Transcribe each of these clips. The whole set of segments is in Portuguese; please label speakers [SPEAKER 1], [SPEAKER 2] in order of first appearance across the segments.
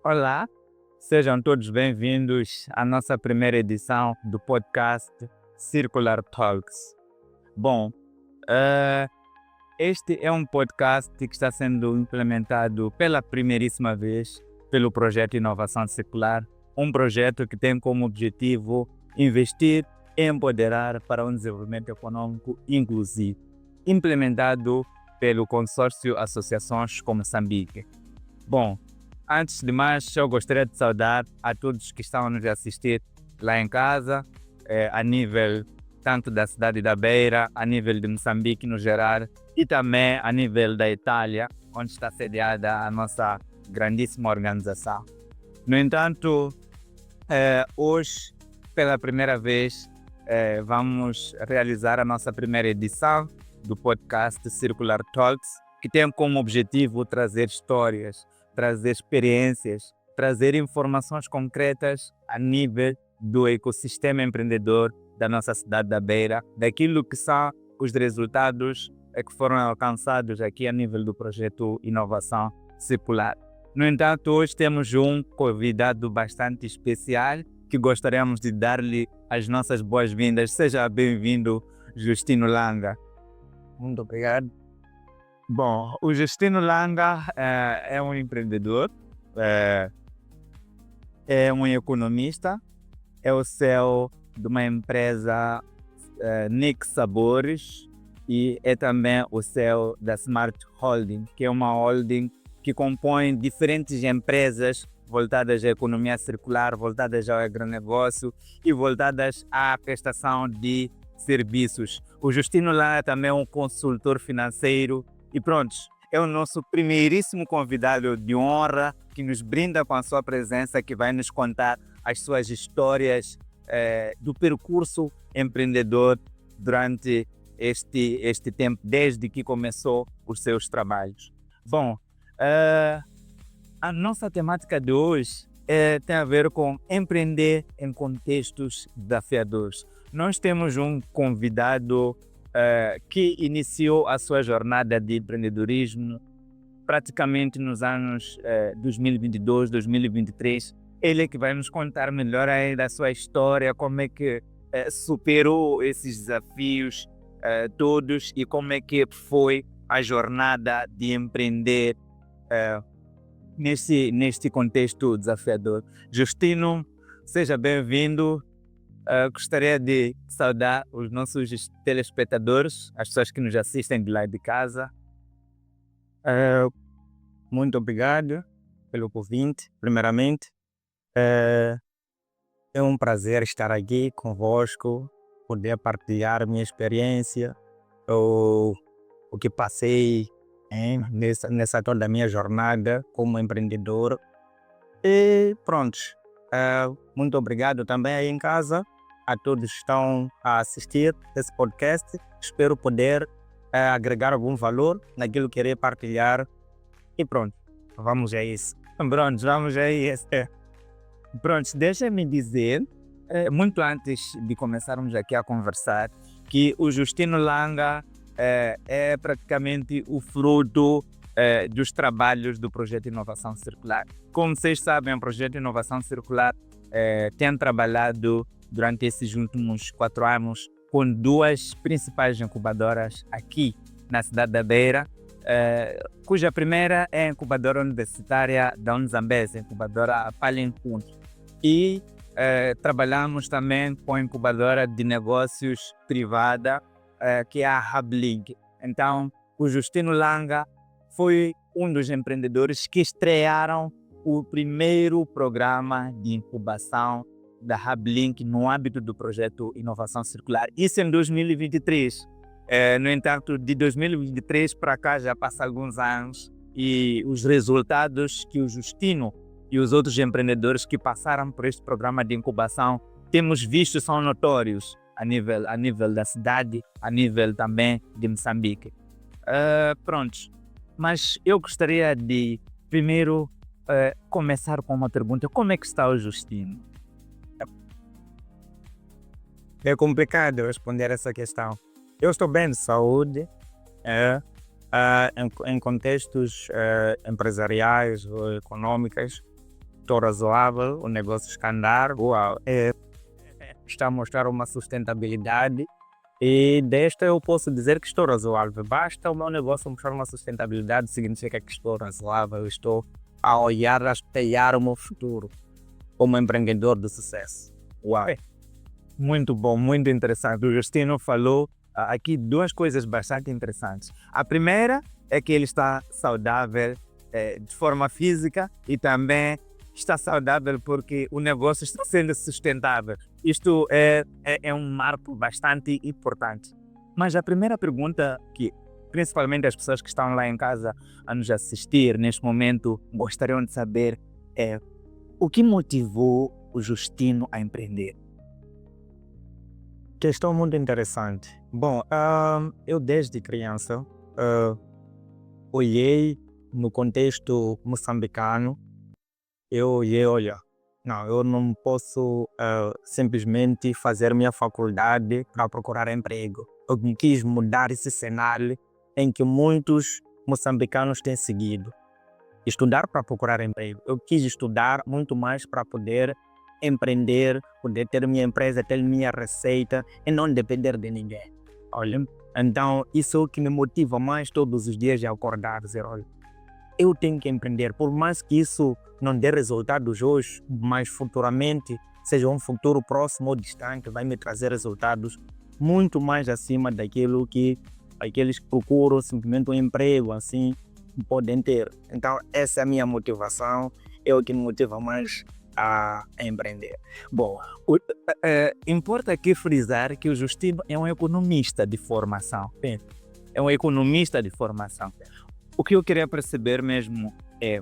[SPEAKER 1] Olá, sejam todos bem-vindos à nossa primeira edição do podcast Circular Talks. Bom, eh, este é um podcast que está sendo implementado pela primeiríssima vez pelo projeto Inovação Circular, um projeto que tem como objetivo investir e empoderar para um desenvolvimento econômico inclusivo, implementado pelo consórcio Associações com Moçambique. Bom, antes de mais, eu gostaria de saudar a todos que estão a nos assistir lá em casa, a nível tanto da cidade da Beira, a nível de Moçambique no geral, e também a nível da Itália, onde está sediada a nossa grandíssima organização. No entanto, hoje, pela primeira vez, vamos realizar a nossa primeira edição do podcast Circular Talks, que tem como objetivo trazer histórias, trazer experiências, trazer informações concretas a nível do ecossistema empreendedor da nossa cidade da Beira, daquilo que são os resultados que foram alcançados aqui a nível do projeto Inovação Circular. No entanto, hoje temos um convidado bastante especial que gostaríamos de dar-lhe as nossas boas-vindas. Seja bem-vindo, Justino Langa.
[SPEAKER 2] Muito obrigado.
[SPEAKER 1] Bom, o Justino Langa é um empreendedor, é um economista, é o CEO de uma empresa Nix Sabores e é também o CEO da Smart Holding, que é uma holding que compõe diferentes empresas voltadas à economia circular, voltadas ao agronegócio e voltadas à prestação de serviços. O Justino Langa também é um consultor financeiro e pronto, é o nosso primeiríssimo convidado de honra que nos brinda com a sua presença, que vai nos contar as suas histórias do percurso empreendedor durante este tempo, desde que começou os seus trabalhos. Bom, a nossa temática de hoje tem a ver com empreender em contextos desafiadores. Nós temos um convidado que iniciou a sua jornada de empreendedorismo praticamente nos anos 2022, 2023. Ele é que vai nos contar melhor aí da sua história, como é que superou esses desafios todos e como é que foi a jornada de empreender neste contexto desafiador. Justino, seja bem-vindo. Gostaria de saudar os nossos telespectadores, as pessoas que nos assistem de lá de casa.
[SPEAKER 2] Muito obrigado pelo convite, primeiramente. É um prazer estar aqui convosco, poder partilhar minha experiência, o que passei nessa toda a minha jornada como empreendedor. E pronto, muito obrigado também aí em casa, a todos que estão a assistir esse podcast. Espero poder agregar algum valor naquilo que irei partilhar. E pronto, vamos a isso.
[SPEAKER 1] Pronto, vamos a isso. Pronto, deixa-me dizer, muito antes de começarmos aqui a conversar, que o Justino Langa é praticamente o fruto dos trabalhos do projeto Inovação Circular. Como vocês sabem, o projeto Inovação Circular tem trabalhado durante esses últimos 4 anos com 2 principais incubadoras aqui na cidade da Beira, cuja primeira é a incubadora universitária da Unzambeze, a incubadora Palencunt. E trabalhamos também com a incubadora de negócios privada, que é a Hublink. Então, o Justino Langa foi um dos empreendedores que estrearam o primeiro programa de incubação da Hublink no âmbito do projeto Inovação Circular. Isso em 2023. No entanto, de 2023 para cá já passa alguns anos e os resultados que o Justino e os outros empreendedores que passaram por este programa de incubação temos visto são notórios a nível da cidade, a nível também de Moçambique. Pronto, mas eu gostaria de primeiro começar com uma pergunta: como é que está o Justino?
[SPEAKER 2] É complicado responder essa questão. Eu estou bem de saúde, em contextos empresariais ou econômicos. estou razoável, o negócio está a andar,
[SPEAKER 1] Uau.
[SPEAKER 2] está a mostrar uma sustentabilidade e desta eu posso dizer que estou razoável. Basta o meu negócio mostrar uma sustentabilidade, significa que estou razoável, estou a olhar, a espelhar o meu futuro como empreendedor de sucesso.
[SPEAKER 1] Uau. Muito bom, muito interessante. O Justino falou aqui duas coisas bastante interessantes. A primeira é que ele está saudável de forma física e também está saudável porque o negócio está sendo sustentável. Isto é um marco bastante importante. Mas a primeira pergunta que principalmente as pessoas que estão lá em casa a nos assistir neste momento gostariam de saber é o que motivou o Justino a empreender?
[SPEAKER 2] Questão muito interessante. Bom, eu desde criança olhei no contexto moçambicano, eu olhei, olha, não, eu não posso simplesmente fazer minha faculdade para procurar emprego. Eu quis mudar esse cenário em que muitos moçambicanos têm seguido. Estudar para procurar emprego. Eu quis estudar muito mais para poder empreender, poder ter minha empresa, ter minha receita e não depender de ninguém. Olha, então isso é o que me motiva mais todos os dias de acordar, dizer, olha, eu tenho que empreender, por mais que isso não dê resultados hoje, mas futuramente, seja um futuro próximo ou distante, vai me trazer resultados muito mais acima daquilo que aqueles que procuram simplesmente um emprego assim podem ter. Então essa é a minha motivação, é o que me motiva mais a empreender.
[SPEAKER 1] Bom, importa aqui frisar que o Justino é um economista de formação.
[SPEAKER 2] Sim.
[SPEAKER 1] É um economista de formação. O que eu queria perceber mesmo é,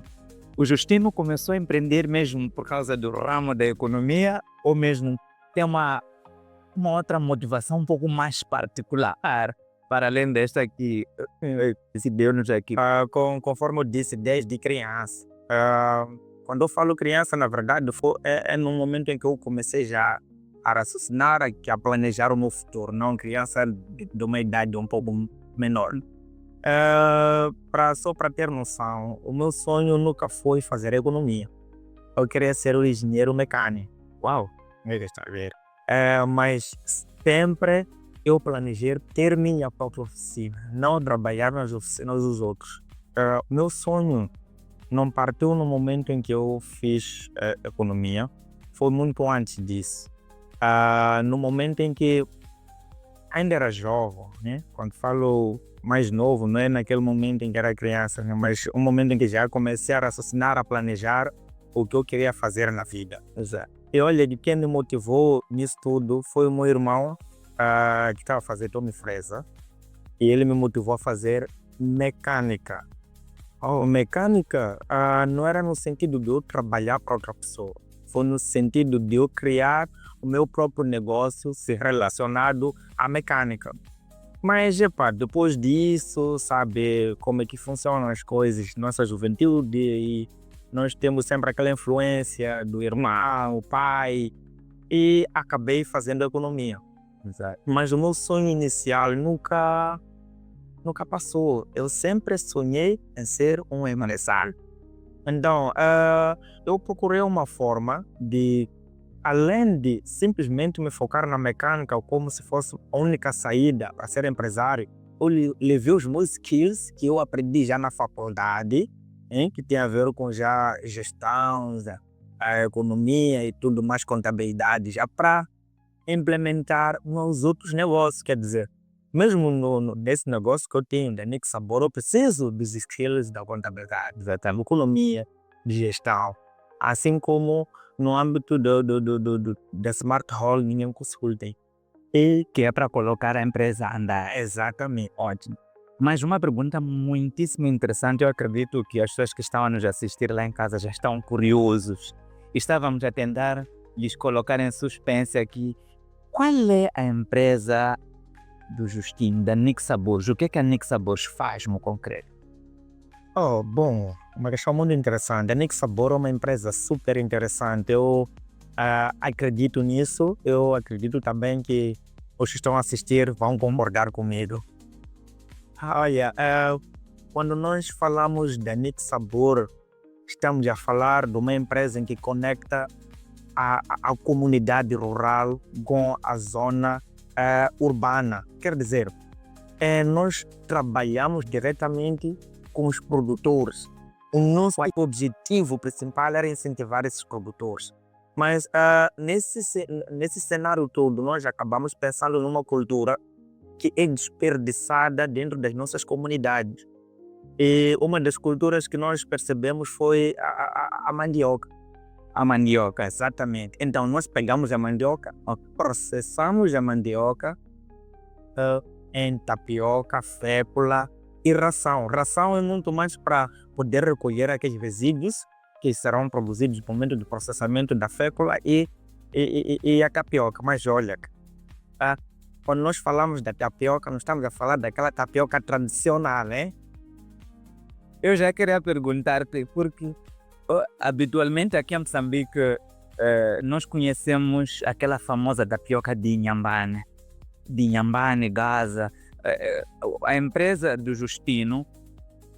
[SPEAKER 1] o Justino começou a empreender mesmo por causa do ramo da economia ou mesmo tem uma outra motivação um pouco mais particular, para além desta que decidiu-nos aqui?
[SPEAKER 2] Conforme eu disse, desde criança. Quando eu falo criança, na verdade, é no momento em que eu comecei já a raciocinar, a planejar o meu futuro, não criança de uma idade um pouco menor. Só para ter noção, o meu sonho nunca foi fazer economia. Eu queria ser um engenheiro mecânico.
[SPEAKER 1] Uau!
[SPEAKER 2] Está a ver? Mas sempre eu planejei ter minha própria oficina, não trabalhar nas oficinas dos outros. Meu sonho não partiu no momento em que eu fiz economia, foi muito antes disso. No momento em que ainda era jovem, né? Quando falo mais novo, não é naquele momento em que era criança, né? Mas um momento em que já comecei a raciocinar, a planejar o que eu queria fazer na vida.
[SPEAKER 1] Exato.
[SPEAKER 2] E olha, de quem me motivou nisso tudo foi o meu irmão, que estava a fazer Tommy Fresa, e ele me motivou a fazer mecânica. Mecânica não era no sentido de eu trabalhar para outra pessoa, foi no sentido de eu criar o meu próprio negócio relacionado à mecânica. Mas, depois disso, sabe como é que funcionam as coisas, nossa juventude, e nós temos sempre aquela influência do irmão, o pai, e acabei fazendo economia.
[SPEAKER 1] Exato.
[SPEAKER 2] Mas o meu sonho inicial nunca passou. Eu sempre sonhei em ser um empresário. Então, eu procurei uma forma de, além de simplesmente me focar na mecânica como se fosse a única saída para ser empresário, eu levei os meus skills que eu aprendi já na faculdade, que tem a ver com já gestão, a economia e tudo mais, contabilidade, já para implementar nos outros negócios. Quer dizer, mesmo nesse negócio que eu tenho, da Nick Sabor, eu preciso dos skills da contabilidade, da economia, de gestão, assim como no âmbito da Smart Holding Consulting.
[SPEAKER 1] E que é para colocar a empresa a andar.
[SPEAKER 2] Exatamente.
[SPEAKER 1] Ótimo. Mas uma pergunta muitíssimo interessante, eu acredito que as pessoas que estão a nos assistir lá em casa já estão curiosos. Estávamos a tentar lhes colocar em suspense aqui. Qual é a empresa do Justino, da Nick Sabores? O que é que a Nick Sabores faz no concreto?
[SPEAKER 2] Bom, uma questão muito interessante. A Nick Sabor é uma empresa super interessante. Eu acredito nisso. Eu acredito também que os que estão a assistir vão concordar comigo. Olha, quando nós falamos da Nick Sabor, estamos a falar de uma empresa em que conecta a comunidade rural com a zona urbana. Quer dizer, nós trabalhamos diretamente com os produtores. O nosso objetivo principal era incentivar esses produtores. Mas nesse cenário todo, nós acabamos pensando numa cultura que é desperdiçada dentro das nossas comunidades. E uma das culturas que nós percebemos foi a mandioca.
[SPEAKER 1] A mandioca.
[SPEAKER 2] Exatamente. Então, nós pegamos a mandioca, processamos a mandioca em tapioca, fécula e ração. Ração é muito mais para poder recolher aqueles resíduos que serão produzidos no momento do processamento da fécula e a tapioca. Mas olha, quando nós falamos da tapioca, nós estamos a falar daquela tapioca tradicional, né?
[SPEAKER 1] Eu já queria perguntar-te, porque habitualmente aqui em Moçambique nós conhecemos aquela famosa tapioca de Inhambane, Gaza. A empresa do Justino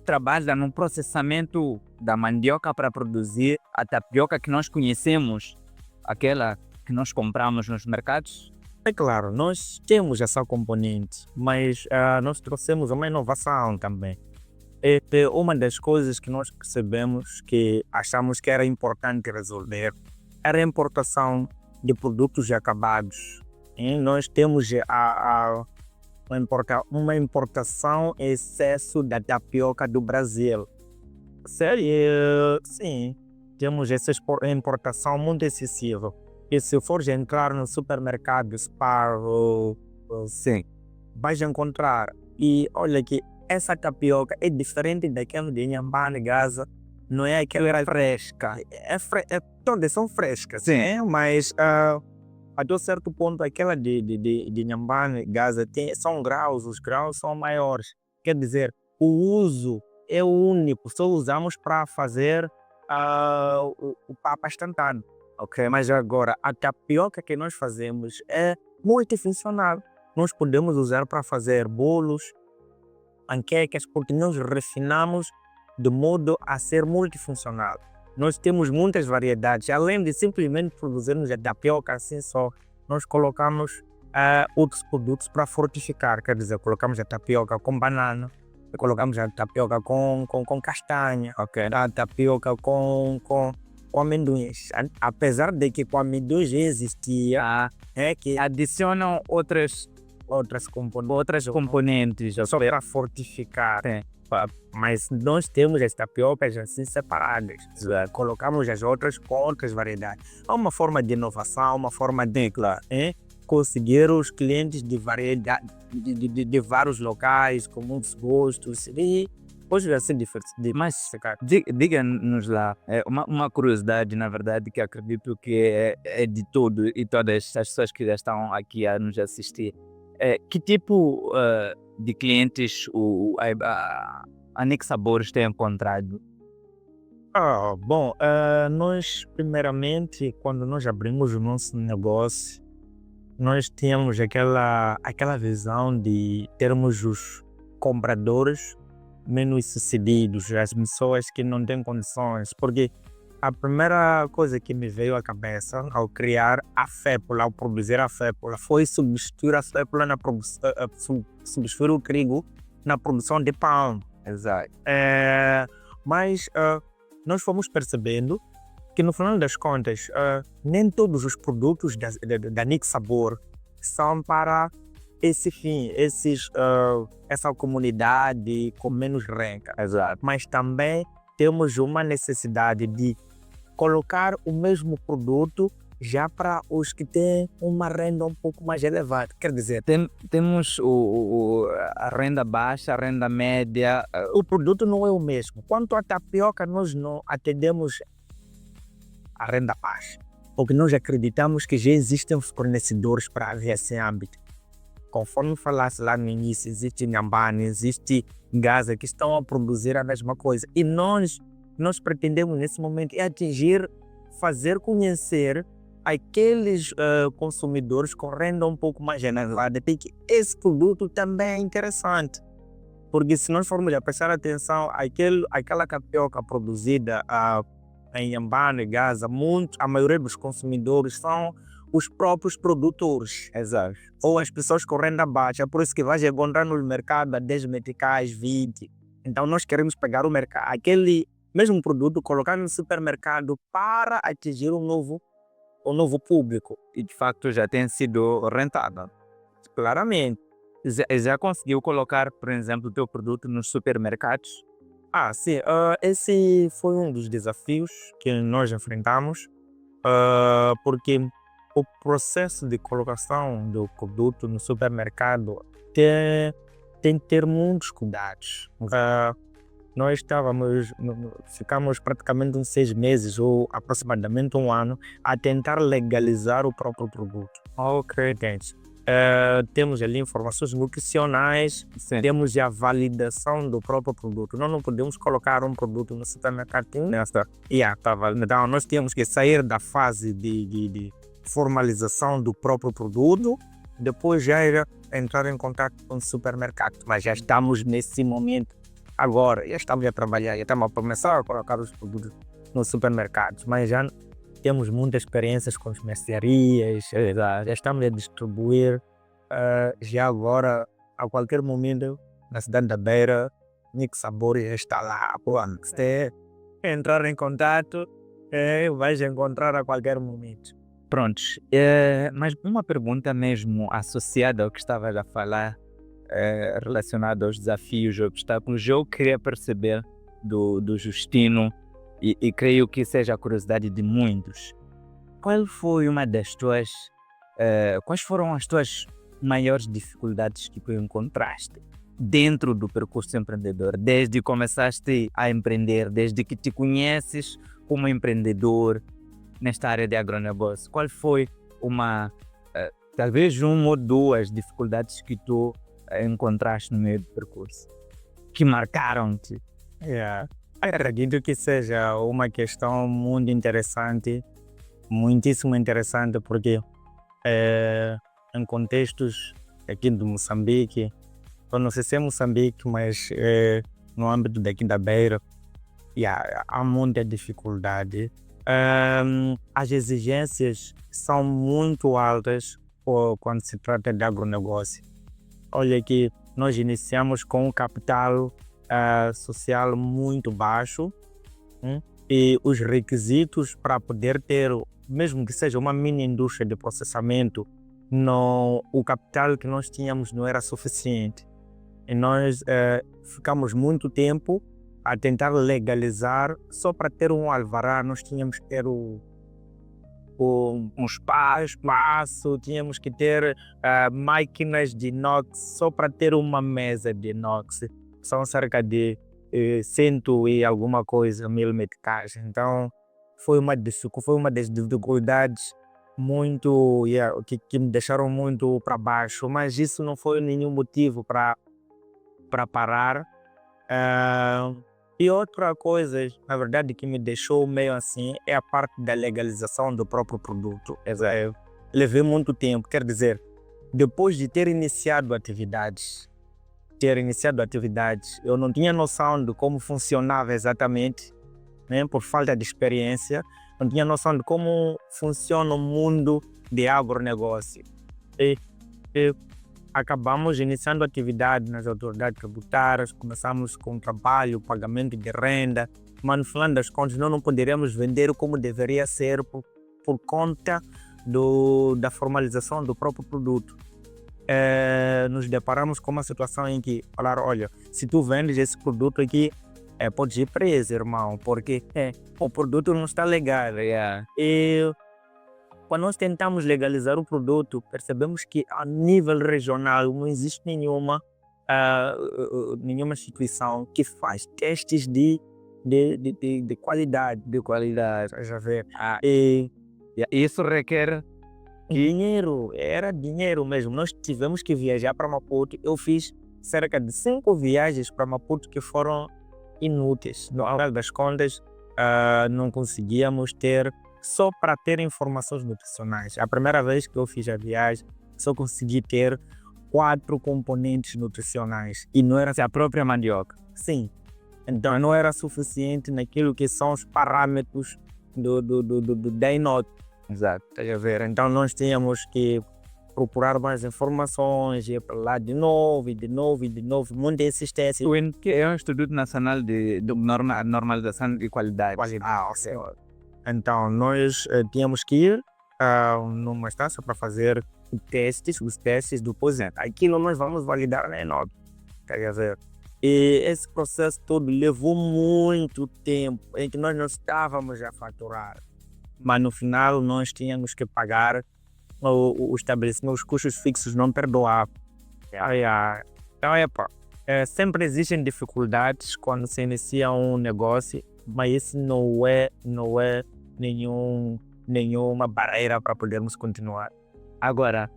[SPEAKER 1] trabalha no processamento da mandioca para produzir a tapioca que nós conhecemos, aquela que nós compramos nos mercados.
[SPEAKER 2] É claro, nós temos essa componente, mas nós trouxemos uma inovação também. Uma das coisas que nós percebemos que achamos que era importante resolver era a importação de produtos acabados. E nós temos uma importação em excesso da tapioca do Brasil. Sério? Sim, temos essa importação muito excessiva. E se fores entrar no supermercado Spar,
[SPEAKER 1] Sim.
[SPEAKER 2] vais encontrar. E olha que essa tapioca é diferente daquela de Inhambane, Gaza. Não é aquela fresca. Todas são frescas,
[SPEAKER 1] Sim.
[SPEAKER 2] né? Mas até certo ponto aquela de Inhambane, Gaza, são graus. Os graus são maiores. Quer dizer, o uso é único. Só usamos para fazer o papa instantâneo. Okay? Mas agora, a tapioca que nós fazemos é multifuncional. Nós podemos usar para fazer bolos, panquecas, porque nós refinamos de modo a ser multifuncional. Nós temos muitas variedades. Além de simplesmente produzirmos a tapioca assim só, nós colocamos outros produtos para fortificar. Quer dizer, colocamos a tapioca com banana, colocamos a tapioca com castanha,
[SPEAKER 1] Okay.
[SPEAKER 2] a tapioca com amendoins. Apesar de que com amendoins já existia, que
[SPEAKER 1] Adicionam outras componentes
[SPEAKER 2] só para fortificar.
[SPEAKER 1] Sim.
[SPEAKER 2] Mas nós temos as tapiocas assim separadas. Colocamos as outras com outras variedades. É uma forma de inovação, uma forma de conseguir os clientes de variedade, de vários locais, com muitos gostos. E hoje vai ser diferente.
[SPEAKER 1] Mas diga-nos lá, uma curiosidade, na verdade, que acredito que é de todo e todas as pessoas que já estão aqui a nos assistir. Que tipo de clientes a Nick Sabores tem encontrado?
[SPEAKER 2] Bom, nós primeiramente, quando nós abrimos o nosso negócio, nós tínhamos aquela visão de termos os compradores menos sucedidos, as pessoas que não têm condições, porque a primeira coisa que me veio à cabeça ao criar a fécula, ao produzir a fécula, foi substituir a fécula substituir o trigo na produção de pão.
[SPEAKER 1] Exato.
[SPEAKER 2] Mas nós fomos percebendo que no final das contas, nem todos os produtos da Nick Sabor são para esse fim, essa comunidade com menos renda.
[SPEAKER 1] Exato.
[SPEAKER 2] Mas também temos uma necessidade de colocar o mesmo produto já para os que têm uma renda um pouco mais elevada. Quer dizer,
[SPEAKER 1] temos a renda baixa, a renda média.
[SPEAKER 2] O produto não é o mesmo. Quanto à tapioca, nós não atendemos a renda baixa, porque nós acreditamos que já existem fornecedores para esse âmbito. Conforme falasse lá no início, existe Inhambane, existe Gaza, que estão a produzir a mesma coisa. E nós pretendemos nesse momento fazer conhecer aqueles consumidores com renda um pouco mais elevada, porque esse produto também é interessante. Porque se nós formos a prestar atenção, aquela tapioca produzida em Ambana e Gaza, a maioria dos consumidores são os próprios produtores.
[SPEAKER 1] Exato.
[SPEAKER 2] Ou as pessoas com renda baixa. É por isso que vais encontrar no mercado a 10 meticais, 20. Então nós queremos pegar o mercado, aquele mesmo produto, colocar no supermercado para atingir um novo público.
[SPEAKER 1] E de facto já tem sido rentável.
[SPEAKER 2] Claramente.
[SPEAKER 1] Já conseguiu colocar, por exemplo, o teu produto nos supermercados?
[SPEAKER 2] Sim. Esse foi um dos desafios que nós enfrentamos, porque o processo de colocação do produto no supermercado tem que ter muitos cuidados. Nós ficamos praticamente uns 6 meses ou aproximadamente um ano a tentar legalizar o próprio produto.
[SPEAKER 1] Ok.
[SPEAKER 2] Entende? Temos ali informações nutricionais,
[SPEAKER 1] Sim.
[SPEAKER 2] temos a validação do próprio produto. Nós não podemos colocar um produto no supermercado então nós temos que sair da fase de formalização do próprio produto, depois já entrar em contato com o supermercado. Mas já estamos nesse momento agora, já estamos a trabalhar, já estamos a começar a colocar os produtos nos supermercados, mas já temos muitas experiências com as mercearias, já estamos a distribuir já agora, a qualquer momento, na cidade da Beira, Nick Sabor já está lá. Se entrar em contato, vais encontrar a qualquer momento.
[SPEAKER 1] Prontos. Mas uma pergunta mesmo associada ao que estavas a falar, relacionada aos desafios, obstáculos, eu queria perceber do Justino, e creio que seja a curiosidade de muitos. Qual foi uma das tuas, quais foram as tuas maiores dificuldades que tu encontraste dentro do percurso empreendedor, desde que começaste a empreender, desde que te conheces como empreendedor nesta área de agronegócio? Qual foi talvez uma ou duas dificuldades que tu encontraste no meio do percurso, que marcaram-te?
[SPEAKER 2] Acredito que seja uma questão muito interessante, muitíssimo interessante, porque em contextos aqui do Moçambique, eu não sei se é Moçambique, mas no âmbito daqui da Beira, há muita dificuldade. As exigências são muito altas quando se trata de agronegócio. Olha que nós iniciamos com um capital social muito baixo, e os requisitos para poder ter, mesmo que seja uma mini indústria de processamento, o capital que nós tínhamos não era suficiente. E nós ficamos muito tempo a tentar legalizar. Só para ter um alvará nós tínhamos que ter um espaço, tínhamos que ter máquinas de inox. Só para ter uma mesa de inox são cerca de 100 e alguma coisa mil meticais. Então foi uma das dificuldades muito que me deixaram muito para baixo, mas isso não foi nenhum motivo para parar. E outra coisa, na verdade, que me deixou meio assim é a parte da legalização do próprio produto. Eu levei muito tempo, quer dizer, depois de ter iniciado atividades, eu não tinha noção de como funcionava exatamente, né, por falta de experiência, não tinha noção de como funciona o mundo de agronegócio. E acabamos iniciando atividade nas autoridades tributárias, começamos com trabalho, pagamento de renda, mas no final das contas nós não poderíamos vender como deveria ser por conta da formalização do próprio produto. Nos deparamos com uma situação em que falaram: olha, se tu vendes esse produto aqui, pode ir preso, irmão, porque o produto não está legal. E quando nós tentamos legalizar o produto, percebemos que a nível regional não existe nenhuma instituição que faz testes de qualidade. Já vê. E
[SPEAKER 1] isso requer
[SPEAKER 2] dinheiro, era dinheiro mesmo. Nós tivemos que viajar para Maputo. Eu fiz cerca de 5 viagens para Maputo que foram inúteis. No final das contas, não conseguíamos ter, só para ter informações nutricionais. A primeira vez que eu fiz a viagem, só consegui ter 4 componentes nutricionais e não era
[SPEAKER 1] Se a própria mandioca.
[SPEAKER 2] sim. Então não era suficiente naquilo que são os parâmetros do Day Note.
[SPEAKER 1] Exato.
[SPEAKER 2] Estás a ver? Então nós tínhamos que procurar mais informações, ir para lá de novo, e de novo, e de novo, muitos desses testes.
[SPEAKER 1] O INQ é o Instituto Nacional de Normalização de Qualidade.
[SPEAKER 2] Ok. Então nós tínhamos que ir numa instância para fazer os testes do posento. Aquilo nós vamos validar na ENOB. Quer dizer, e esse processo todo levou muito tempo, em que nós não estávamos a faturar. Mas no final nós tínhamos que pagar o estabelecimento, os custos fixos não perdoavam. Então, sempre existem dificuldades quando se inicia um negócio, mas isso não é nenhuma barreira para podermos continuar.
[SPEAKER 1] Agora,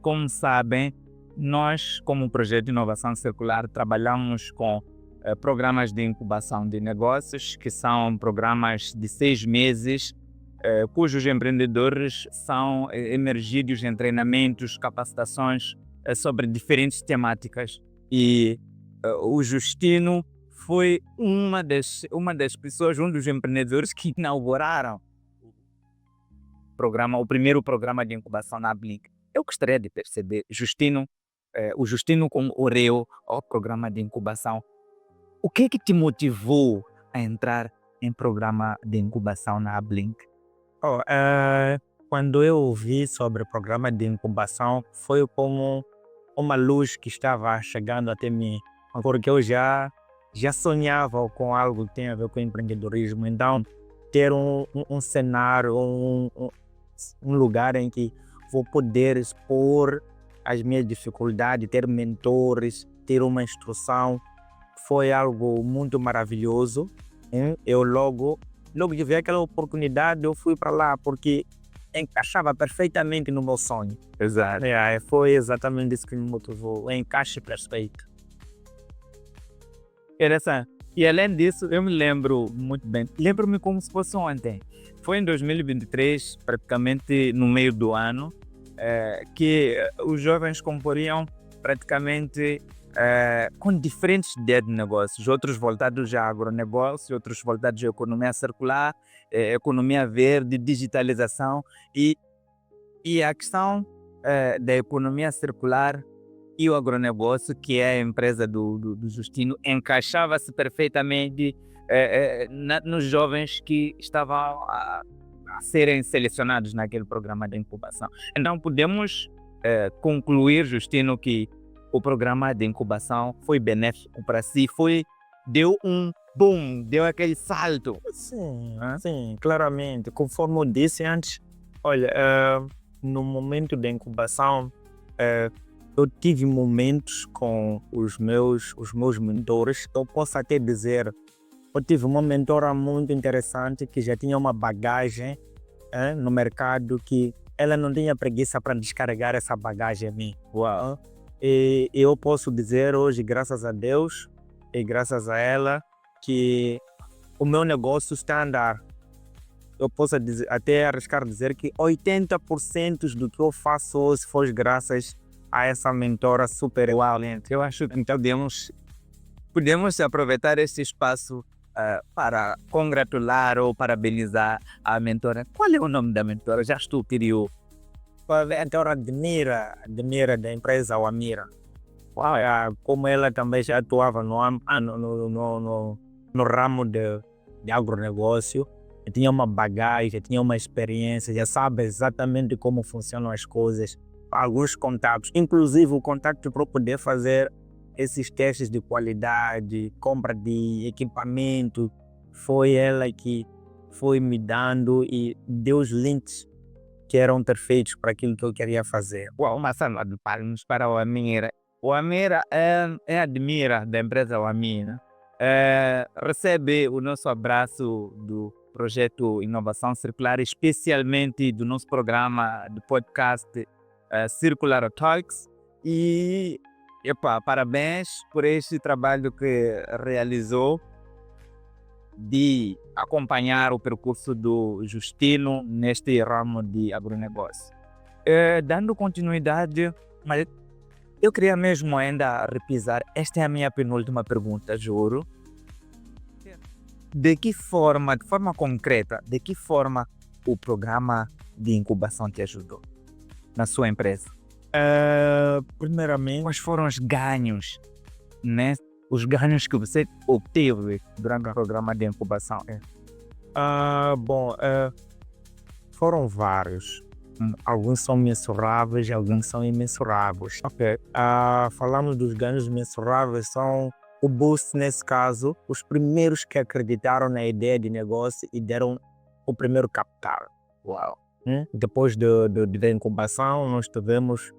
[SPEAKER 1] como sabem, nós, como projeto de inovação circular, trabalhamos com programas de incubação de negócios, que são programas de 6 meses, cujos empreendedores são emergidos em treinamentos, capacitações sobre diferentes temáticas. E o Justino foi uma das pessoas, um dos empreendedores que inauguraram o primeiro programa de incubação na Blink. Eu gostaria de perceber, o Justino como oreu ao programa de incubação. O que te motivou a entrar em programa de incubação na Blink?
[SPEAKER 2] Quando eu ouvi sobre o programa de incubação, foi como uma luz que estava chegando até mim, porque eu já sonhava com algo que tem a ver com empreendedorismo. Então, ter um cenário, um lugar em que vou poder expor as minhas dificuldades, ter mentores, ter uma instrução, foi algo muito maravilhoso. Eu logo que vi aquela oportunidade, eu fui para lá, porque encaixava perfeitamente no meu sonho.
[SPEAKER 1] Exato.
[SPEAKER 2] Foi exatamente isso que me motivou, o encaixe perfeito.
[SPEAKER 1] Interessante. E além disso, eu me lembro muito bem, lembro-me como se fosse ontem. Foi em 2023, praticamente no meio do ano, que os jovens comporiam praticamente com diferentes ideias de negócios, outros voltados a agronegócio, outros voltados à economia circular, economia verde, digitalização e a questão da economia circular e o agronegócio, que é a empresa do Justino, encaixava-se perfeitamente nos jovens que estavam a serem selecionados naquele programa de incubação. Então podemos concluir, Justino, que o programa de incubação foi benéfico para si, deu um boom, deu aquele salto.
[SPEAKER 2] Sim, claramente. Conforme eu disse antes, olha, no momento da incubação, eu tive momentos com os meus mentores. Eu posso até dizer, eu tive uma mentora muito interessante que já tinha uma bagagem no mercado, que ela não tinha preguiça para descarregar essa bagagem em mim.
[SPEAKER 1] Uau.
[SPEAKER 2] E eu posso dizer hoje, graças a Deus e graças a ela, que o meu negócio está a andar. Eu posso até arriscar dizer que 80% do que eu faço hoje foi graças a essa mentora super excelente.
[SPEAKER 1] Eu acho que então podemos aproveitar este espaço para congratular ou parabenizar a mentora. Qual é o nome da mentora? Já estou curioso.
[SPEAKER 2] A mentora Admira da empresa Wamira. Como ela também já atuava no ramo de agronegócio, tinha uma bagagem, tinha uma experiência, já sabe exatamente como funcionam as coisas. Alguns contatos, inclusive o contato para poder fazer esses testes de qualidade, compra de equipamento, foi ela que foi me dando e deu os links que eram perfeitos para aquilo que eu queria fazer.
[SPEAKER 1] Uma salva de palmas para o Amira. O Amira é Admira da empresa Amira. Recebe o nosso abraço do projeto Inovação Circular, especialmente do nosso programa de podcast Circular Talks. E parabéns por este trabalho que realizou de acompanhar o percurso do Justino neste ramo de agronegócio. Dando continuidade, Mas eu queria mesmo ainda repisar, esta é a minha penúltima pergunta, juro. De forma concreta, de que forma o programa de incubação te ajudou na sua empresa?
[SPEAKER 2] Primeiramente,
[SPEAKER 1] Quais foram os ganhos, né? Os ganhos que você obteve durante o programa de incubação?
[SPEAKER 2] foram vários. Alguns são mensuráveis, alguns são imensuráveis.
[SPEAKER 1] Ok.
[SPEAKER 2] Falamos dos ganhos mensuráveis, são o boost, nesse caso, os primeiros que acreditaram na ideia de negócio e deram o primeiro capital.
[SPEAKER 1] Uau.
[SPEAKER 2] Depois da incubação, nós tivemos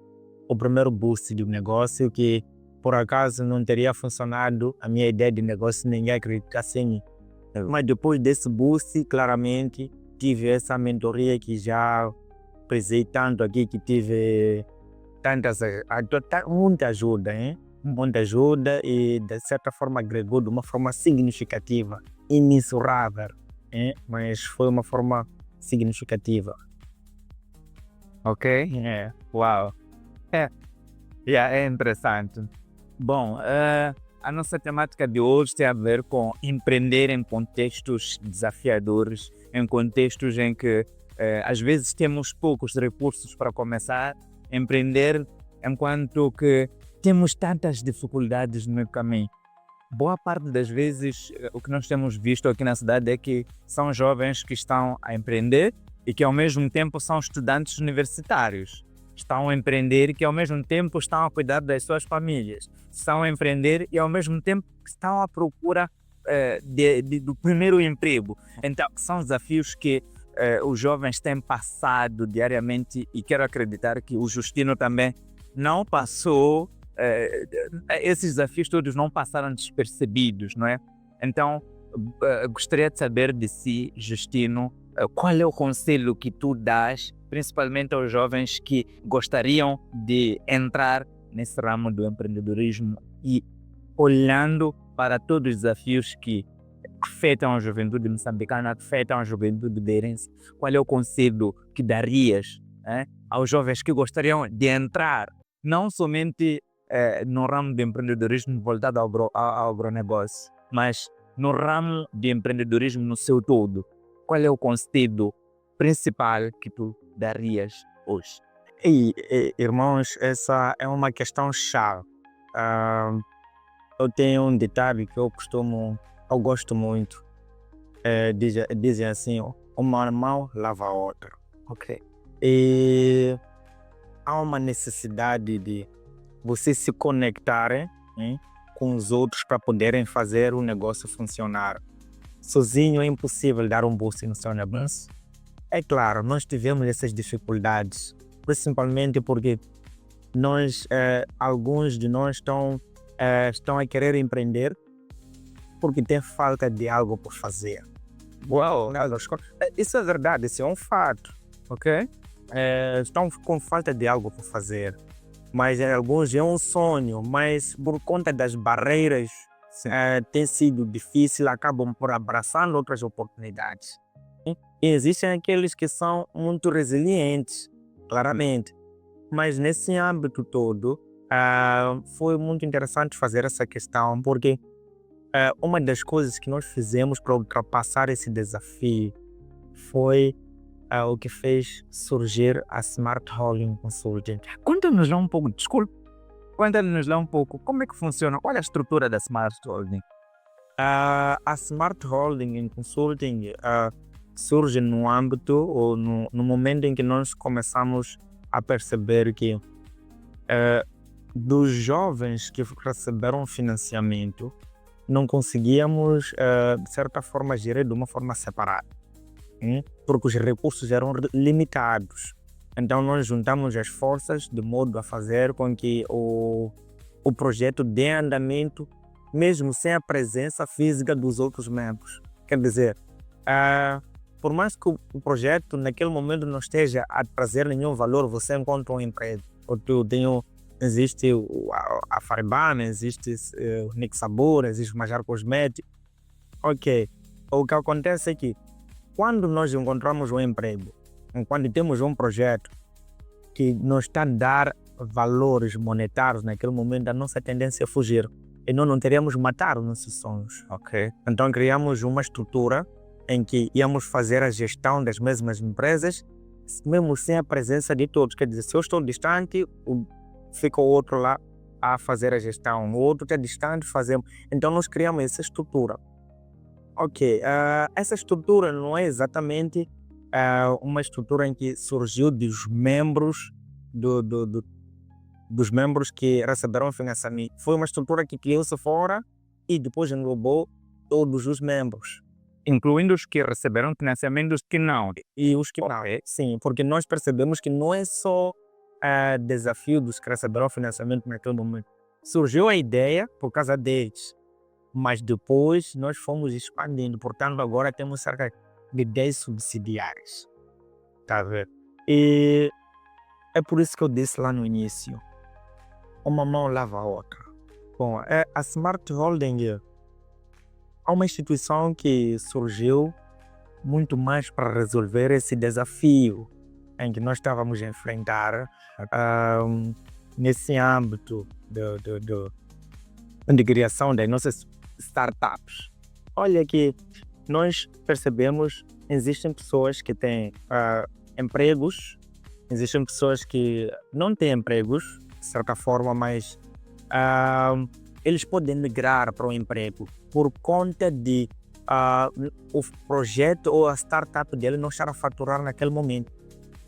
[SPEAKER 2] o primeiro boost do negócio que, por acaso, não teria funcionado a minha ideia de negócio se ninguém acreditasse em mim. Mas depois desse boost, claramente, tive essa mentoria que já precisei tanto aqui, que tive muita ajuda, hein? Muita ajuda e, de certa forma, agregou de uma forma significativa, imensurável, hein? Mas foi uma forma significativa.
[SPEAKER 1] Ok? Uau. É interessante. Bom, a nossa temática de hoje tem a ver com empreender em contextos desafiadores, em contextos em que às vezes temos poucos recursos para começar a empreender, enquanto que temos tantas dificuldades no caminho. Boa parte das vezes o que nós temos visto aqui na cidade é que são jovens que estão a empreender e que ao mesmo tempo são estudantes universitários. Estão a empreender e que ao mesmo tempo estão a cuidar das suas famílias. Estão a empreender e ao mesmo tempo estão à procura do primeiro emprego. Então são desafios que os jovens têm passado diariamente, e quero acreditar que o Justino também não passou, esses desafios todos não passaram despercebidos, não é? Então gostaria de saber de si, Justino, qual é o conselho que tu dás, principalmente aos jovens que gostariam de entrar nesse ramo do empreendedorismo e olhando para todos os desafios que afetam a juventude moçambicana, afetam a juventude beirense. Qual é o conselho que darias aos jovens que gostariam de entrar não somente no ramo de empreendedorismo voltado ao agronegócio, mas no ramo de empreendedorismo no seu todo? Qual é o conselho principal que tu darias hoje?
[SPEAKER 2] Irmãos, essa é uma questão chave. Eu tenho um detalhe que eu gosto muito. Dizem assim, uma mão lava a outra.
[SPEAKER 1] Ok.
[SPEAKER 2] E há uma necessidade de você se conectarem com os outros para poderem fazer o negócio funcionar. Sozinho é impossível dar um boost no seu negócio. É claro, nós tivemos essas dificuldades, principalmente porque alguns de nós estão a querer empreender porque tem falta de algo por fazer.
[SPEAKER 1] Uau!
[SPEAKER 2] Isso é verdade, isso é um fato.
[SPEAKER 1] Ok?
[SPEAKER 2] Estão com falta de algo por fazer. Mas alguns é um sonho, mas por conta das barreiras tem sido difícil, acabam por abraçar outras oportunidades. E existem aqueles que são muito resilientes, claramente. Mas nesse âmbito todo, foi muito interessante fazer essa questão, porque uma das coisas que nós fizemos para ultrapassar esse desafio foi o que fez surgir a Smart Holding Consulting.
[SPEAKER 1] Conta-nos lá um pouco, como é que funciona, qual é a estrutura da Smart Holding?
[SPEAKER 2] A Smart Holding Consulting surge no âmbito ou no momento em que nós começamos a perceber que dos jovens que receberam financiamento, não conseguíamos, de certa forma, gerir de uma forma separada, porque os recursos eram limitados. Então nós juntamos as forças de modo a fazer com que o projeto dê andamento, mesmo sem a presença física dos outros membros. Quer dizer, por mais que o projeto naquele momento não esteja a trazer nenhum valor, você encontra um emprego. Existe a Faribana, existe o Nick Sabor, existe o Majar Cosmético. Ok. O que acontece é que quando nós encontramos um emprego, quando temos um projeto que nos está a dar valores monetários naquele momento, a nossa tendência é fugir. E nós não teríamos matado nossos sonhos.
[SPEAKER 1] Ok.
[SPEAKER 2] Então criamos uma estrutura em que íamos fazer a gestão das mesmas empresas, mesmo sem a presença de todos. Quer dizer, se eu estou distante, fica o outro lá a fazer a gestão. O outro está distante, fazemos. Então nós criamos essa estrutura. Ok, essa estrutura não é exatamente uma estrutura em que surgiu dos membros dos membros que receberam financiamento. Foi uma estrutura que criou-se fora e depois englobou todos os membros.
[SPEAKER 1] Incluindo os que receberam financiamento e os que não.
[SPEAKER 2] E os que não,
[SPEAKER 1] Ok.
[SPEAKER 2] sim, porque nós percebemos que não é só desafio dos que receberam financiamento naquele momento. Surgiu a ideia por causa deles, mas depois nós fomos expandindo. Portanto, agora temos cerca de 10 subsidiários. Tá a ver? E é por isso que eu disse lá no início, uma mão lava a outra. Bom, a Smart Holding é uma instituição que surgiu muito mais para resolver esse desafio em que nós estávamos a enfrentar nesse âmbito de criação das nossas startups. Olha que nós percebemos existem pessoas que têm empregos, existem pessoas que não têm empregos, de certa forma, mas eles podem migrar para o emprego por conta de o projeto ou a startup dele não estar a faturar naquele momento.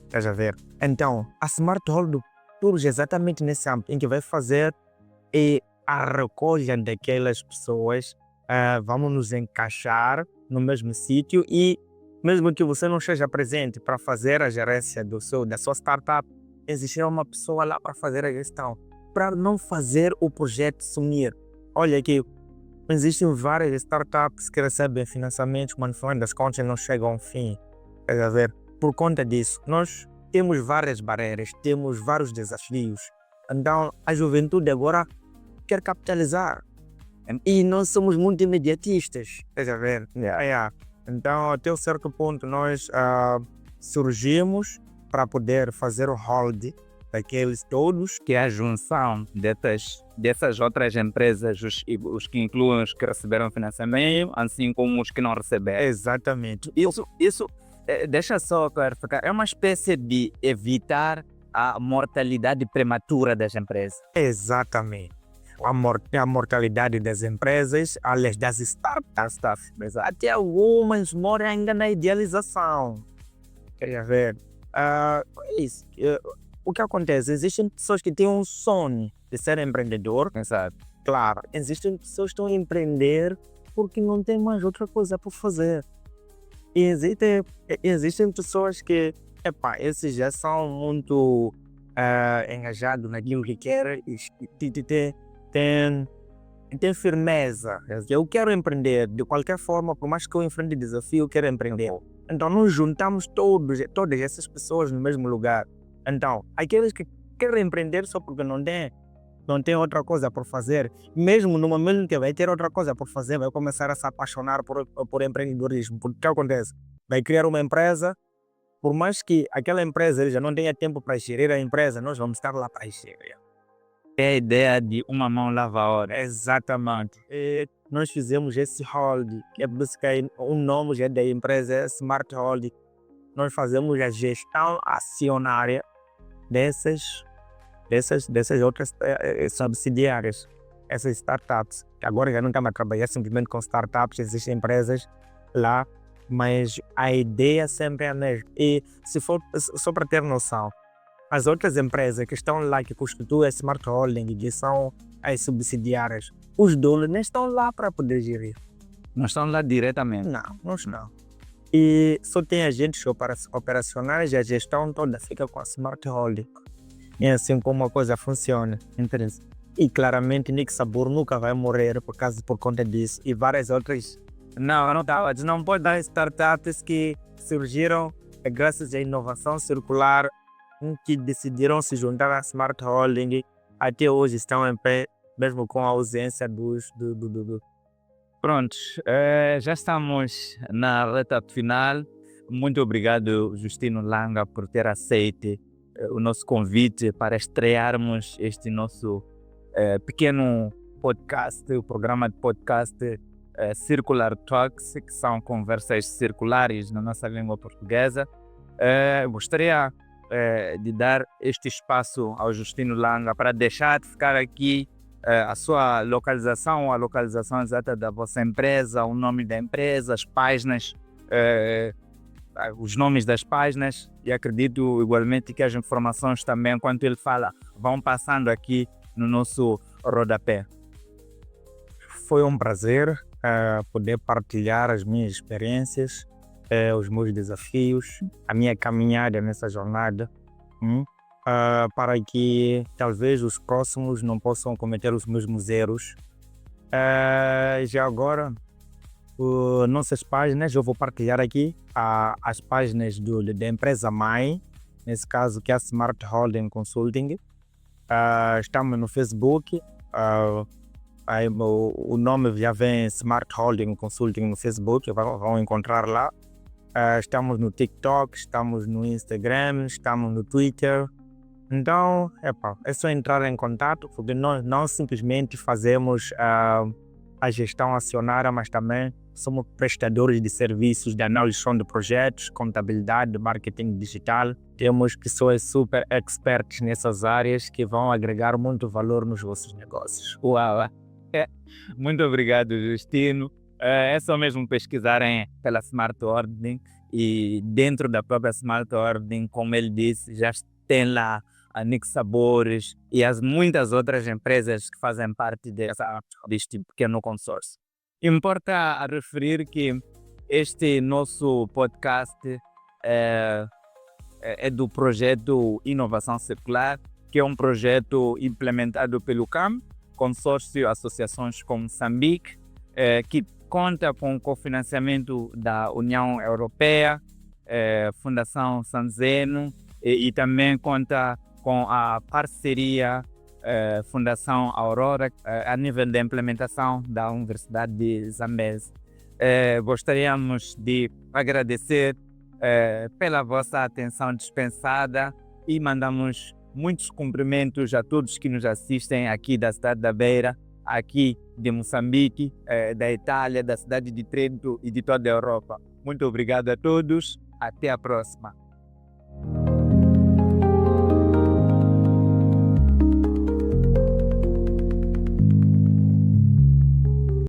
[SPEAKER 2] Estás a ver? Então, a Smart Hold surge exatamente nesse âmbito em que vai fazer a recolha daquelas pessoas. Vamos nos encaixar no mesmo sítio e mesmo que você não esteja presente para fazer a gerência da sua startup, existirá uma pessoa lá para fazer a gestão, para não fazer o projeto sumir. Olha aqui, existem várias startups que recebem financiamentos, mas no final das contas não chegam ao fim. Quer ver? Por conta disso, nós temos várias barreiras, temos vários desafios. Então, a juventude agora quer capitalizar. E nós somos muito imediatistas. Quer ver? Então, até um certo ponto, nós surgimos para poder fazer o hold daqueles todos.
[SPEAKER 1] Que é a junção dessas outras empresas, os que incluem os que receberam financiamento, assim como os que não receberam.
[SPEAKER 2] Exatamente.
[SPEAKER 1] Isso deixa só clarificar, é uma espécie de evitar a mortalidade prematura das empresas.
[SPEAKER 2] Exatamente. A mortalidade das empresas, aliás, das startups. Até algumas moram ainda na idealização. Quer ver? É isso. O que acontece? Existem pessoas que têm um sonho de ser empreendedor.
[SPEAKER 1] Exato.
[SPEAKER 2] Claro, existem pessoas que estão a empreender porque não tem mais outra coisa para fazer. E existem pessoas que, esses já são muito engajados naquilo que querem e tem firmeza. Eu quero empreender de qualquer forma, por mais que eu enfrente desafio, eu quero empreender. Então nós juntamos todas essas pessoas no mesmo lugar. Então, aqueles que querem empreender só porque não tem outra coisa por fazer, mesmo no momento que vai ter outra coisa por fazer, vai começar a se apaixonar por empreendedorismo. Porque o que acontece? Vai criar uma empresa, por mais que aquela empresa ele já não tenha tempo para gerir a empresa, nós vamos estar lá para gerir.
[SPEAKER 1] É a ideia de uma mão lava a outra.
[SPEAKER 2] Exatamente. E nós fizemos esse hold, que é basicamente o nome já da empresa é Smart Hold. Nós fazemos a gestão acionária dessas outras subsidiárias, essas startups. Agora já não estamos a trabalhar simplesmente com startups, existem empresas lá, mas a ideia sempre é a mesma. E se for só para ter noção, as outras empresas que estão lá, que constituem a Smart Holding, que são as subsidiárias, os donos nem estão lá para poder gerir.
[SPEAKER 1] Não estão lá diretamente?
[SPEAKER 2] Não, nós não. E só tem agentes operacionais e a gestão toda fica com a Smart Holding. É assim como a coisa funciona.
[SPEAKER 1] Interessante.
[SPEAKER 2] E claramente Nick Sabor nunca vai morrer por conta disso. E várias outras. Não pode dar startups que surgiram graças à inovação circular, que decidiram se juntar à Smart Holding. Até hoje estão em pé, mesmo com a ausência do.
[SPEAKER 1] Prontos, já estamos na reta final. Muito obrigado, Justino Langa, por ter aceito o nosso convite para estrearmos este nosso pequeno podcast, o programa de podcast Circular Talks, que são conversas circulares na nossa língua portuguesa. Gostaria de dar este espaço ao Justino Langa para deixar de ficar aqui a sua localização, a localização exata da vossa empresa, o nome da empresa, as páginas, os nomes das páginas, e acredito igualmente que as informações também, enquanto ele fala, vão passando aqui no nosso rodapé.
[SPEAKER 2] Foi um prazer poder partilhar as minhas experiências, os meus desafios, a minha caminhada nessa jornada, para que talvez os próximos não possam cometer os mesmos erros. Já agora, nossas páginas, eu vou partilhar aqui as páginas da empresa mãe, nesse caso que é a Smart Holding Consulting. Estamos no Facebook, o nome já vem Smart Holding Consulting no Facebook, vão encontrar lá. Estamos no TikTok, estamos no Instagram, estamos no Twitter. Então, é só entrar em contato, porque nós não simplesmente fazemos a gestão acionária, mas também somos prestadores de serviços de análise de projetos, contabilidade, marketing digital. Temos pessoas super experts nessas áreas que vão agregar muito valor nos vossos negócios.
[SPEAKER 1] Uau! Muito obrigado, Justino. É só mesmo pesquisarem pela Smart Holding, e dentro da própria Smart Holding, como ele disse, já tem lá a Nix Sabores e as muitas outras empresas que fazem parte deste pequeno consórcio. Importa a referir que este nosso podcast é do projeto Inovação Circular, que é um projeto implementado pelo CAM, Consórcio Associações com Moçambique, que conta com o cofinanciamento da União Europeia, Fundação Sanzeno, e também conta com a parceria Fundação Aurora a nível da implementação da Universidade de Zambeze. Gostaríamos de agradecer pela vossa atenção dispensada e mandamos muitos cumprimentos a todos que nos assistem aqui da cidade da Beira, aqui de Moçambique, da Itália, da cidade de Trento e de toda a Europa. Muito obrigado a todos. Até a próxima.